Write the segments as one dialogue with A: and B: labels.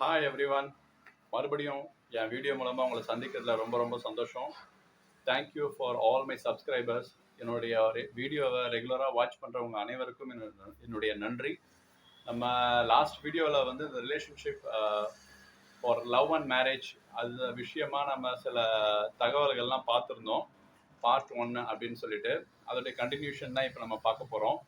A: Hi everyone. மறுபடியும் என் video மூலமாக உங்களை சந்திக்கிறதுல ரொம்ப ரொம்ப சந்தோஷம். Thank you for all my subscribers. என்னுடைய வீடியோவை ரெகுலராக வாட்ச் பண்ணுறவங்க அனைவருக்கும் என்னுடைய நன்றி. நம்ம லாஸ்ட் வீடியோவில் வந்து இந்த relationship for love and marriage அது விஷயமாக நம்ம சில தகவல்கள்லாம் பார்த்துருந்தோம். பார்ட் 1 அப்படின்னு சொல்லிட்டு அதோடைய கண்டினியூஷன் தான் இப்போ நம்ம பார்க்க போகிறோம்.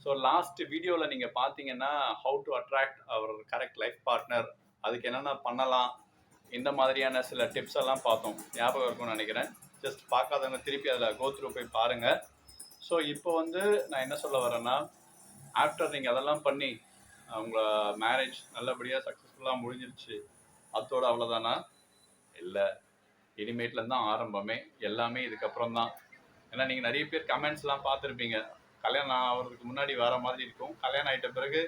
A: ஸோ லாஸ்ட் வீடியோவில் நீங்கள் பார்த்தீங்கன்னா how to attract our correct life partner, அதுக்கு என்னென்ன பண்ணலாம், இந்த மாதிரியான சில டிப்ஸ் எல்லாம் பார்த்தோம். ஞாபகம் இருக்கும்னு நினைக்கிறேன். ஜஸ்ட் பார்க்காதவங்க திருப்பி அதில் கோ த்ரூ போய் பாருங்கள். ஸோ இப்போ வந்து நான் என்ன சொல்ல வரேன்னா, ஆஃப்டர் நீங்கள் அதெல்லாம் பண்ணி உங்களை மேரேஜ் நல்லபடியாக சக்ஸஸ்ஃபுல்லாக முடிஞ்சிருச்சு, அதோட அவ்வளோதானா? இல்லை, இனிமேட்லேருந்து தான் ஆரம்பமே. எல்லாமே இதுக்கப்புறம் தான். ஏன்னா நீங்கள் நிறைய பேர் கமெண்ட்ஸ்லாம் பார்த்துருப்பீங்க. கல்யாணம் ஆகிறதுக்கு முன்னாடி வர மாதிரி இருக்கும். கல்யாணம் ஆகிட்ட பிறகு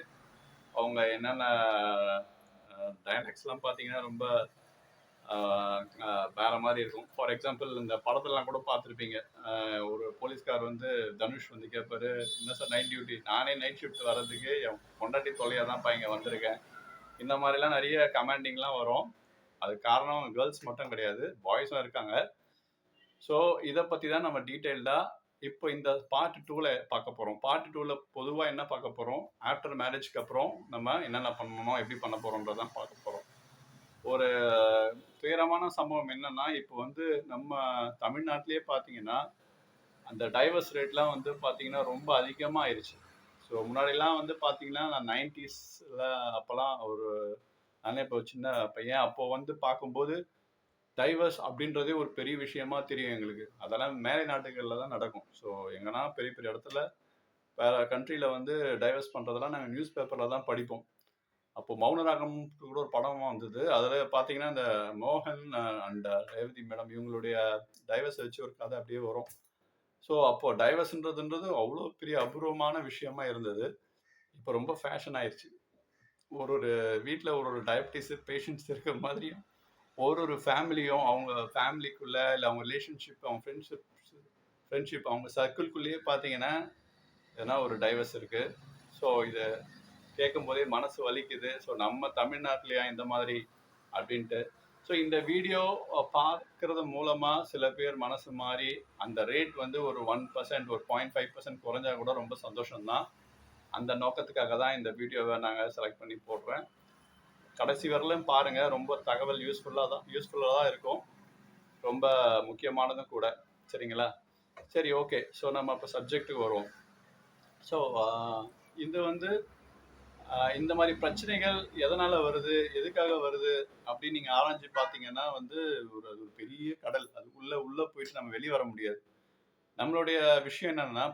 A: அவங்க என்னென்ன டைலாக்ஸ்லாம் பார்த்தீங்கன்னா ரொம்ப வேற மாதிரி இருக்கும். ஃபார் எக்ஸாம்பிள் இந்த படத்துலலாம் கூட பார்த்துருப்பீங்க. ஒரு போலீஸ்கார் வந்து தனுஷ் வந்து கேட்பாரு, என்ன சார் நைட் டியூட்டி? நானே நைட் ஷிஃப்ட் வர்றதுக்கு என் பொண்டாட்டி தொல்லையாக தான்ப்பா இங்கே வந்திருக்கேன். இந்த மாதிரிலாம் நிறைய கமெண்டிங்லாம் வரும். அது காரணம் கேர்ள்ஸ் மட்டும் கிடையாது, பாய்ஸும் இருக்காங்க. ஸோ இதை பற்றி தான் நம்ம டீட்டெயில்டாக இப்போ இந்த பார்ட் 2ல பார்க்க போகிறோம். பார்ட் 2ல பொதுவாக என்ன பார்க்க போகிறோம், ஆஃப்டர் மேரேஜ்க்கு அப்புறம் நம்ம என்னென்ன பண்ணணும், எப்படி பண்ண போகிறோன்றதான் பார்க்க போகிறோம். ஒரு துயரமான சம்பவம் என்னன்னா, இப்போ வந்து நம்ம தமிழ்நாட்டிலே பார்த்தீங்கன்னா அந்த டைவர்ஸ் ரேட்லாம் வந்து பார்த்தீங்கன்னா ரொம்ப அதிகமாக ஆயிடுச்சு. ஸோ முன்னாடிலாம் வந்து பார்த்தீங்கன்னா நான் 90ஸ்ல அப்போல்லாம் நானே இப்போ சின்ன பையன், அப்போ வந்து பார்க்கும்போது டைவர்ஸ் அப்படின்றதே ஒரு பெரிய விஷயமா தெரியும் எங்களுக்கு. அதெல்லாம் மேலை நாடுகளில் தான் நடக்கும். ஸோ எங்கன்னா பெரிய பெரிய இடத்துல வேற கண்ட்ரியில் வந்து டைவர்ஸ் பண்ணுறதெல்லாம் நாங்கள் நியூஸ் பேப்பரில் தான் படிப்போம். அப்போ மௌனராகம் கூட ஒரு படம் வந்தது. அதில் பார்த்தீங்கன்னா இந்த மோகன் அண்ட் ரேவதி மேடம் இவங்களுடைய டைவர்ஸ் வச்சு ஒரு கதை அப்படியே வரும். ஸோ அப்போ டைவர்ஸ்ன்றதுன்றது அவ்வளோ பெரிய அபூர்வமான விஷயமா இருந்தது. இப்போ ரொம்ப ஃபேஷன் ஆயிடுச்சு. ஒரு வீட்டில் ஒரு டயபிட்டிஸ் பேஷண்ட்ஸ் இருக்கிற மாதிரியும் ஒரு ஃபேமிலியும் அவங்க ஃபேமிலிக்குள்ள இல்லை அவங்க ரிலேஷன்ஷிப், அவங்க ஃப்ரெண்ட்ஷிப் அவங்க சர்க்கிள்குள்ளேயே பார்த்தீங்கன்னா எதனா ஒரு டைவர்ஸ் இருக்குது. ஸோ இதை கேட்கும் போதே மனசு வலிக்குது. ஸோ நம்ம தமிழ்நாட்டிலையா இந்த மாதிரி அப்படின்ட்டு. ஸோ இந்த வீடியோ பார்க்கறது மூலமாக சில பேர் மனசு மாறி அந்த ரேட் வந்து ஒரு 1%, ஒரு 0.5% குறைஞ்சா கூட ரொம்ப சந்தோஷம்தான். அந்த நோக்கத்துக்காக தான் இந்த வீடியோவை நாங்கள் செலக்ட் பண்ணி போடுறேன். கடைசி வரலையும் பாருங்கள், ரொம்ப தகவல் யூஸ்ஃபுல்லாக தான் இருக்கும், ரொம்ப முக்கியமானதும் கூட. சரிங்களா? சரி, ஓகே. ஸோ நம்ம இப்போ சப்ஜெக்ட்டுக்கு வருவோம். ஸோ இது வந்து இந்த மாதிரி பிரச்சனைகள் எதனால் வருது, எதுக்காக வருது அப்படின்னு நீங்கள் ஆராய்ச்சி பார்த்தீங்கன்னா வந்து ஒரு பெரிய கடல். அதுக்குள்ளே போயிட்டு நம்ம வெளியே வர முடியாது. நம்மளுடைய விஷயம் என்னென்னா,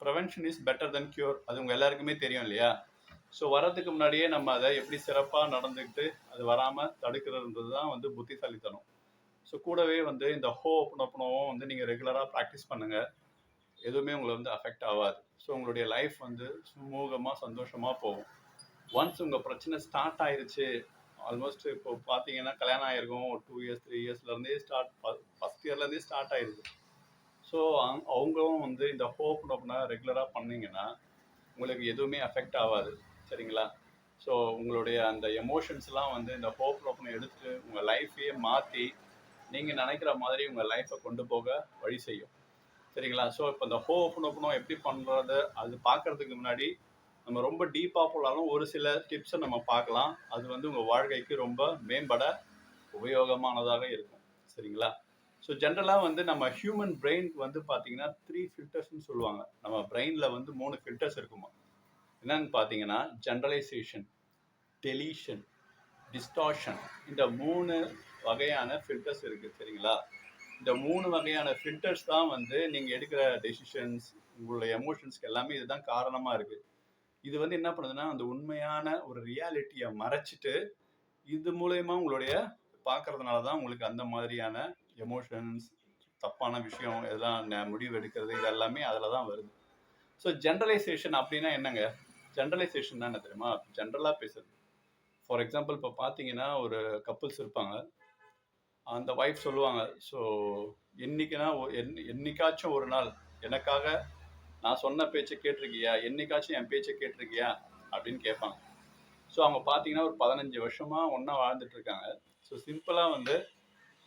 A: prevention is better then cure. அது உங்கள் எல்லாருக்குமே தெரியும் இல்லையா? ஸோ வர்றதுக்கு முன்னாடியே நம்ம அதை எப்படி சிறப்பாக நடந்துக்கிட்டு அது வராமல் தடுக்கிறதுன்றது தான் வந்து புத்திசாலித்தனம். ஸோ கூடவே வந்து இந்த ஓப்பனவும் வந்து நீங்கள் ரெகுலராக ப்ராக்டிஸ் பண்ணுங்கள். எதுவுமே உங்களை வந்து அஃபெக்ட் ஆகாது. ஸோ உங்களுடைய லைஃப் வந்து சுமூகமாக சந்தோஷமாக போகும். ஒன்ஸ் உங்கள் பிரச்சனை ஸ்டார்ட் ஆயிடுச்சு, ஆல்மோஸ்ட் இப்போ பார்த்தீங்கன்னா கல்யாணம் ஆகிருக்கும் ஒரு 2 இயர்ஸ் 3 இயர்ஸ்லேருந்தே ஃபஸ்ட் இயர்லேருந்தே ஸ்டார்ட் ஆயிடுது. ஸோ அவங்களும் வந்து இந்த ஓப்பனை ரெகுலராக பண்ணிங்கன்னா உங்களுக்கு எதுவுமே அஃபெக்ட் ஆகாது. சரிங்களா? ஸோ உங்களுடைய அந்த எமோஷன்ஸ்லாம் வந்து இந்த ஓப்பனை எடுத்துட்டு உங்கள் லைஃப்பையே மாற்றி நீங்கள் நினைக்கிற மாதிரி உங்கள் லைஃப்பை கொண்டு போக வழி செய்யும். சரிங்களா? ஸோ இப்போ இந்த ஓப்பனும் எப்படி பண்ணுறது அது பார்க்குறதுக்கு முன்னாடி நம்ம ரொம்ப டீப்பாக போனாலும் ஒரு சில டிப்ஸை நம்ம பார்க்கலாம். அது வந்து உங்கள் வாழ்க்கைக்கு ரொம்ப மேம்பட உபயோகமானதாக இருக்கும். சரிங்களா? ஸோ ஜென்ரலாக வந்து நம்ம ஹியூமன் பிரெயினுக்கு வந்து பார்த்தீங்கன்னா 3 ஃபில்டர்ஸ்ன்னு சொல்லுவாங்க. நம்ம பிரெயினில் வந்து 3 ஃபில்டர்ஸ் இருக்குமா. என்னன்னு பார்த்தீங்கன்னா ஜென்ரலைசேஷன், டெலீஷன், டிஸ்டார்ஷன். இந்த 3 வகையான ஃபில்டர்ஸ் இருக்குது. சரிங்களா? இந்த 3 வகையான ஃபில்டர்ஸ் தான் வந்து நீங்கள் எடுக்கிற டெசிஷன்ஸ், உங்களுடைய எமோஷன்ஸ்க்கு எல்லாமே இதுதான் காரணமாக இருக்குது. இது வந்து என்ன பண்ணுதுன்னா அந்த உண்மையான ஒரு ரியாலிட்டியை மறைச்சிட்டு இது மூலயமா உங்களுடைய பார்க்கறதுனால தான் உங்களுக்கு அந்த மாதிரியான எமோஷன்ஸ், தப்பான விஷயம், இதெல்லாம் முடிவு எடுக்கிறது, இது எல்லாமே அதில் தான் வருது. ஸோ ஜென்ரலைசேஷன் அப்படின்னா என்னங்க? ஜென்ரலைசேஷன் என்ன தெரியுமா? ஜென்ரலாக பேசுறது. ஃபார் எக்ஸாம்பிள் இப்போ பார்த்தீங்கன்னா ஒரு கப்புள்ஸ் இருப்பாங்க. அந்த ஒய்ஃப் சொல்லுவாங்க, ஸோ என்னைக்காச்சும் ஒரு நாள் எனக்காக நான் சொன்ன பேச்சை கேட்டிருக்கியா, என்னைக்காச்சும் என் பேச்சை கேட்டிருக்கியா அப்படின்னு கேட்பாங்க. ஸோ அவங்க பார்த்தீங்கன்னா ஒரு 15 வருஷமா ஒன்றா வாழ்ந்துட்டு இருக்காங்க. ஸோ சிம்பிளாக வந்து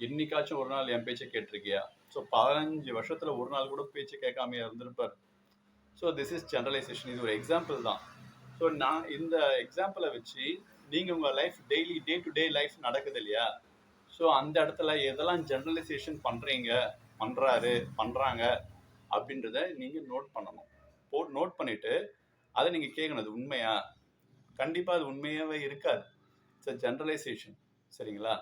A: என்னைக்காச்சும் ஒரு நாள் என் பேச்சை கேட்டிருக்கியா? ஸோ 15 வருஷத்துல ஒரு நாள் கூட பேச்சு கேட்காம இருந்திருப்பார். So this is generalisation. இது ஒரு எக்ஸாம்பிள் தான். ஸோ நான் இந்த எக்ஸாம்பிளை வச்சு நீங்கள் உங்கள் life daily day to day life நடக்குது இல்லையா? ஸோ அந்த இடத்துல எதெல்லாம் ஜெனரலைசேஷன் பண்ணுறாங்க அப்படின்றத நீங்கள் நோட் பண்ணணும். நோட் பண்ணிவிட்டு அதை நீங்கள் கேட்கணும், அது உண்மையா? கண்டிப்பாக அது உண்மையாகவே இருக்காது. It's a generalisation. சரிங்களா?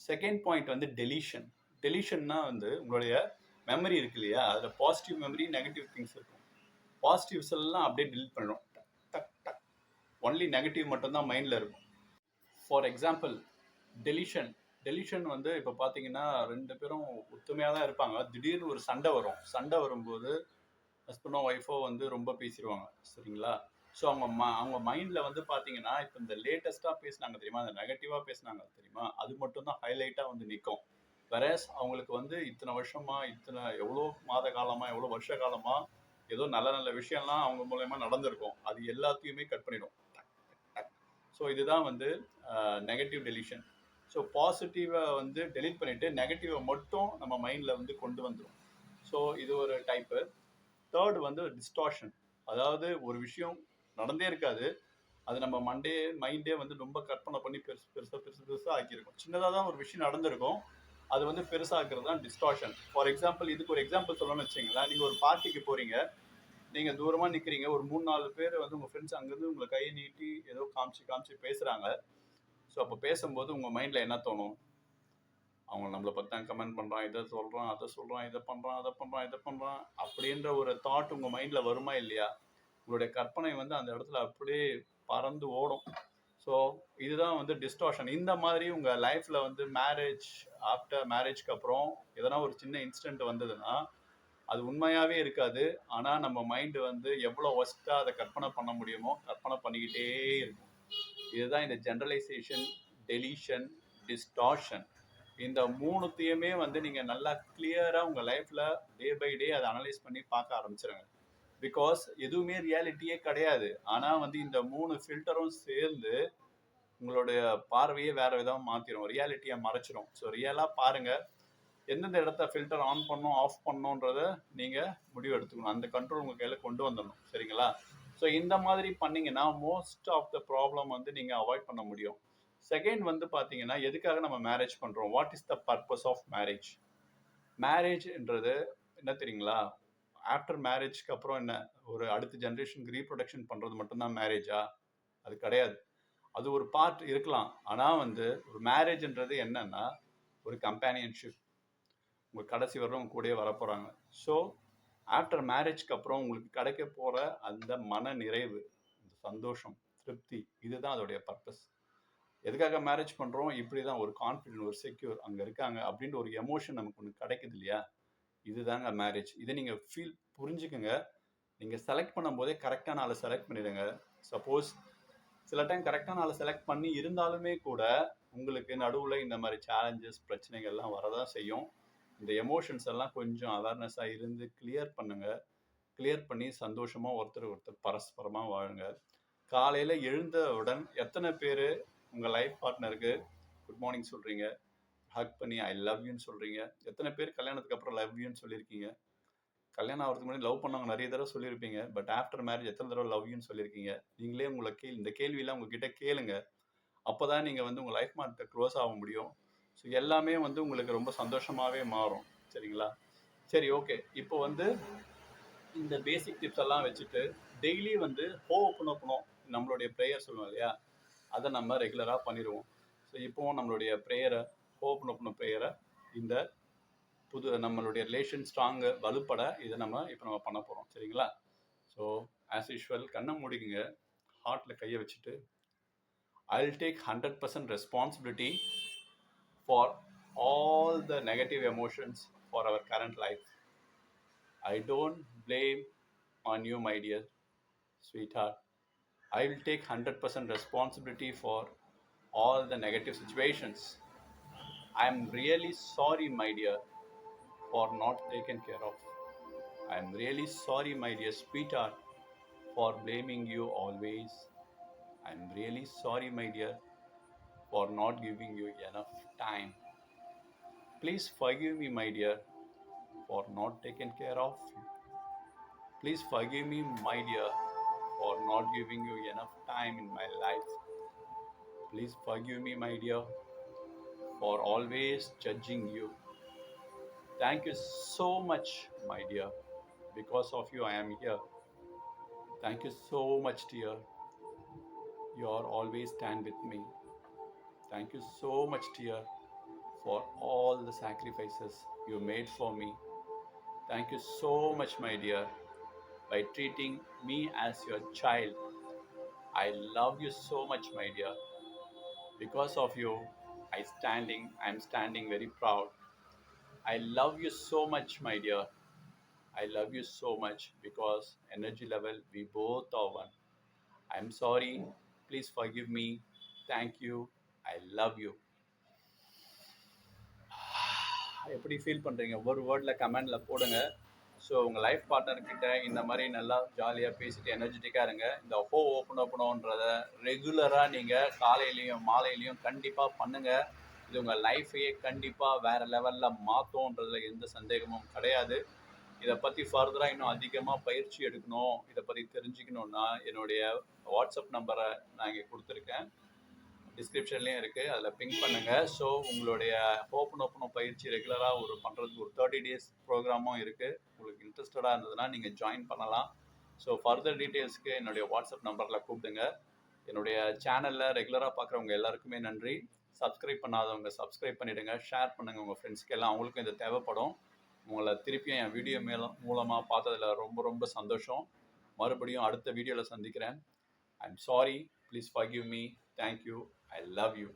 A: செகண்ட் பாயிண்ட் வந்து டெலிஷன். டெலிஷன்னா வந்து உங்களுடைய மெமரி இருக்கு இல்லையா, அதில் பாசிட்டிவ் மெமரி, நெகட்டிவ் திங்ஸ் இருக்கும். பாசிட்டிவ்ஸ் எல்லாம் அப்படியே டிலீட் பண்ணிடும். டக் டக் ஒன்லி நெகட்டிவ் மட்டும்தான் மைண்டில் இருக்கும். ஃபார் எக்ஸாம்பிள் டெலிஷன் வந்து இப்போ பார்த்தீங்கன்னா 2 பேரும் ஒத்துமையாக தான் இருப்பாங்க. திடீர்னு ஒரு சண்டை வரும்போது ஹஸ்பண்டோ ஒய்ஃபோ வந்து ரொம்ப பேசிடுவாங்க. சரிங்களா? ஸோ அவங்க மைண்டில் வந்து பார்த்தீங்கன்னா இப்போ இந்த லேட்டஸ்ட்டாக பேசினாங்க தெரியுமா, அந்த நெகட்டிவாக பேசினாங்க தெரியுமா, அது மட்டும் தான் ஹைலைட்டாக வந்து நிற்கும். வேறஸ் அவங்களுக்கு வந்து இத்தனை வருஷமா, எவ்வளோ மாத காலமாக, எவ்வளோ வருஷ காலமாக ஏதோ நல்ல நல்ல விஷயம்லாம் அவங்க மூலயமா நடந்திருக்கும், அது எல்லாத்தையுமே கட் பண்ணிடும். ஸோ இதுதான் வந்து நெகட்டிவ் டெலிஷன். ஸோ பாசிட்டிவை வந்து டெலிட் பண்ணிவிட்டு நெகட்டிவை மட்டும் நம்ம மைண்டில் வந்து கொண்டு வந்துடும். ஸோ இது ஒரு டைப்பு. தேர்ட் வந்து டிஸ்டார்ஷன். அதாவது ஒரு விஷயம் நடந்தே இருக்காது, அது நம்ம மைண்டே வந்து ரொம்ப கற்பனை பண்ணி பெருசாக ஆக்கியிருக்கும். சின்னதாக தான் ஒரு விஷயம் நடந்திருக்கும், அது வந்து பெருசாகிறது தான் டிஸ்டார்ஷன். ஃபார் எக்ஸாம்பிள், இதுக்கு ஒரு எக்ஸாம்பிள் சொல்லணும்னு வச்சிங்களேன். நீங்கள் ஒரு பார்ட்டிக்கு போகிறீங்க, நீங்கள் தூரமாக நிற்கிறீங்க, ஒரு 3-4 பேர் வந்து உங்கள் ஃப்ரெண்ட்ஸ் அங்கேருந்து உங்களை கையை நீட்டி ஏதோ காமிச்சு பேசுகிறாங்க. ஸோ அப்போ பேசும்போது உங்கள் மைண்டில் என்ன தோணும்? அவங்க நம்மளை பற்றி தான் கமெண்ட் பண்ணுறான், இதை சொல்கிறான், அதை சொல்கிறான், இதை பண்ணுறான் அப்படின்ற ஒரு தாட் உங்கள் மைண்டில் வருமா இல்லையா? உங்களுடைய கற்பனை வந்து அந்த இடத்துல அப்படியே பறந்து ஓடும். ஸோ இதுதான் வந்து டிஸ்டார்ஷன். இந்த மாதிரி உங்கள் லைஃப்பில் வந்து ஆஃப்டர் மேரேஜ்க்கு அப்புறம் எதனா ஒரு சின்ன இன்சிடென்ட் வந்ததுன்னா அது உண்மையாகவே இருக்காது. ஆனால் நம்ம மைண்டு வந்து எவ்வளோ ஒஸ்ட்டாக அதை கற்பனை பண்ண முடியுமோ கற்பனை பண்ணிக்கிட்டே இருக்கும். இதுதான் இந்த ஜென்ரலைசேஷன், டெலிஷன், டிஸ்டார்ஷன். இந்த மூணுத்தையுமே வந்து நீங்கள் நல்லா கிளியராக உங்கள் லைஃப்பில் டே பை டே அதை அனலைஸ் பண்ணி பார்க்க ஆரம்பிச்சிருங்க. பிகாஸ் எதுவுமே ரியாலிட்டியே கிடையாது. ஆனால் வந்து இந்த 3 ஃபில்டரும் சேர்ந்து உங்களுடைய பார்வையே வேற விதமாக மாற்றிடும், ரியாலிட்டியை மறைச்சிடும். ஸோ ரியலாக பாருங்கள், எந்தெந்த இடத்த ஃபில்டர் ஆன் பண்ணணும், ஆஃப் பண்ணணுன்றத நீங்கள் முடிவு எடுத்துக்கணும். அந்த கண்ட்ரோல் உங்கள் கையில் கொண்டு வந்துடணும். சரிங்களா? ஸோ இந்த மாதிரி பண்ணிங்கன்னா மோஸ்ட் ஆஃப் த ப்ராப்ளம் வந்து நீங்கள் அவாய்ட் பண்ண முடியும். செகண்ட் வந்து பார்த்தீங்கன்னா, எதுக்காக நம்ம மேரேஜ் பண்ணுறோம்? What is the purpose of marriage? மேரேஜ்ன்றது என்ன தெரியுங்களா? ஆஃப்டர் மேரேஜ்க்கு அப்புறம் என்ன, ஒரு அடுத்த ஜென்ரேஷனுக்கு ரீப்ரொடக்ஷன் பண்ணுறது மட்டும்தான் மேரேஜா? அது கிடையாது. அது ஒரு பார்ட் இருக்கலாம். ஆனால் வந்து ஒரு மேரேஜ்ன்றது என்னன்னா ஒரு கம்பேனியன்ஷிப். உங்கள் கடைசி வரலும் உங்க கூடயே வரப்போகிறாங்க. ஸோ ஆஃப்டர் மேரேஜ்க்கு அப்புறம் உங்களுக்கு கிடைக்க போகிற அந்த மன நிறைவு, இந்த சந்தோஷம், திருப்தி, இதுதான் அதோடைய பர்பஸ். எதுக்காக மேரேஜ் பண்ணுறோம்? இப்படி தான் ஒரு கான்ஃபிடென்ட், ஒரு செக்யூர், அங்கே இருக்காங்க அப்படின்ற ஒரு எமோஷன் நமக்கு ஒன்று கிடைக்குது இல்லையா? இதுதாங்க மேரேஜ். இதை நீங்கள் புரிஞ்சுக்குங்க. நீங்கள் செலக்ட் பண்ணும்போதே கரெக்டான ஆளை செலக்ட் பண்ணிடுங்க. சப்போஸ் சில டைம் கரெக்டான ஆளை செலக்ட் பண்ணி இருந்தாலுமே கூட உங்களுக்கு நடுவில் இந்த மாதிரி சேலஞ்சஸ், பிரச்சனைகள்லாம் வரதான் செய்யும். இந்த எமோஷன்ஸ் எல்லாம் கொஞ்சம் அவேர்னஸாக இருந்து கிளியர் பண்ணுங்கள். கிளியர் பண்ணி சந்தோஷமாக ஒருத்தர் பரஸ்பரமாக வாழுங்க. காலையில் எழுந்தவுடன் எத்தனை பேர் உங்கள் லைஃப் பார்ட்னருக்கு குட் மார்னிங் சொல்கிறீங்க, ஹக் பண்ணி ஐ லவ் யூன்னு சொல்கிறீங்க? எத்தனை பேர் கல்யாணத்துக்கு அப்புறம் லவ் யூன்னு சொல்லியிருக்கீங்க? கல்யாணம் ஆகிறதுக்கு முன்னாடி லவ் பண்ணவங்க நிறைய தடவை சொல்லியிருப்பீங்க, பட் ஆஃப்டர் மேரேஜ் எத்தனை தடவை லவ் யூன்னு சொல்லியிருக்கீங்க? நீங்களே இந்த கேள்வியெல்லாம் உங்ககிட்ட கேளுங்க. அப்போ தான் நீங்கள் வந்து உங்கள் லைஃப் பார்ட்னர் க்ளோஸ் ஆக முடியும். ஸோ எல்லாமே வந்து உங்களுக்கு ரொம்ப சந்தோஷமாகவே மாறும். சரிங்களா? சரி, ஓகே. இப்போ வந்து இந்த பேசிக் டிப்ஸ் எல்லாம் வச்சுட்டு டெய்லி வந்து ஹோப்பனோப்பனோ நம்மளுடைய ப்ரேயர் சொல்லுவோம் இல்லையா, அதை நம்ம ரெகுலராக பண்ணிடுவோம். ஸோ இப்போவும் நம்மளுடைய ப்ரேயரை, ஹோப்பனோப்பனோ ப்ரேயரை, இந்த நம்மளுடைய ரிலேஷன் ஸ்ட்ராங்கு வலுப்பட இதை இப்போ பண்ண போகிறோம். சரிங்களா? ஸோ ஆஸ் யூஷுவல் கண்ணை மூடிக்குங்க, ஹார்ட்டில் கையை வச்சுட்டு I'll take 100% responsibility for all the negative emotions for our current life. I don't blame on you, my dear sweetheart. I will take 100% responsibility for all the negative situations. I'm really sorry, my dear, for not taken care of. I'm really sorry, my dear sweetheart, for blaming you always. I'm really sorry, my dear, for not giving you enough time. Please forgive me, my dear, for not taking care of you. Please forgive me, my dear, for not giving you enough time in my life. Please forgive me, my dear, for always judging you. Thank you so much, my dear. Because of you, I am here. Thank you so much, dear. You are always stand with me. Thank you so much, dear, for all the sacrifices you made for me. Thank you so much, my dear, by treating me as your child. I love you so much, my dear. Because of you, I'm standing very proud. I love you so much, my dear. I love you so much because energy level, we both are one. I'm sorry. Please forgive me. Thank you. I love you. எப்படி feel பண்ணுறீங்க ஒரு வேர்டில் கமெண்டில் போடுங்க. So உங்கள் life பார்ட்னர்கிட்ட இந்த மாதிரி நல்லா ஜாலியாக பேசிட்டு எனர்ஜெட்டிக்காக இருங்க. இந்த ஓப்பனோன்றதை ரெகுலராக நீங்கள் காலையிலையும் மாலையிலையும் கண்டிப்பாக பண்ணுங்கள். இது உங்கள் லைஃபையே கண்டிப்பாக வேறு லெவலில் மாற்றும்ன்றதுல எந்த சந்தேகமும் கிடையாது. இதை பற்றி ஃபர்தராக இன்னும் அதிகமாக பயிற்சி எடுக்கணும், இதை பற்றி தெரிஞ்சுக்கணுன்னா என்னுடைய வாட்ஸ்அப் நம்பரை நான் இங்கே கொடுத்துருக்கேன், டிஸ்கிரிப்ஷன்லேயும் இருக்குது, அதில் பிங்க் பண்ணுங்கள். ஸோ உங்களுடைய ஓப்பனோ பயிற்சி ரெகுலராக பண்ணுறதுக்கு ஒரு 30 days ப்ரோக்ராமும் இருக்குது. உங்களுக்கு இன்ட்ரெஸ்டடாக இருந்ததுன்னா நீங்கள் ஜாயின் பண்ணலாம். ஸோ ஃபர்தர் டீட்டெயில்ஸ்க்கு என்னுடைய வாட்ஸ்அப் நம்பரில் கூப்பிடுங்க. என்னுடைய சேனலில் ரெகுலராக பார்க்குறவங்க எல்லாருக்குமே நன்றி. சப்ஸ்கிரைப் பண்ணாதவங்க சப்ஸ்கிரைப் பண்ணிவிடுங்க, ஷேர் பண்ணுங்கள் உங்கள் ஃப்ரெண்ட்ஸ்க்கு எல்லாம், அவங்களுக்கும் இது தேவைப்படும். உங்களை திருப்பியும் என் வீடியோ மூலமாக பார்த்ததில் ரொம்ப ரொம்ப சந்தோஷம். மறுபடியும் அடுத்த வீடியோவில் சந்திக்கிறேன். I'm sorry. Please forgive me. Thank you. I love you.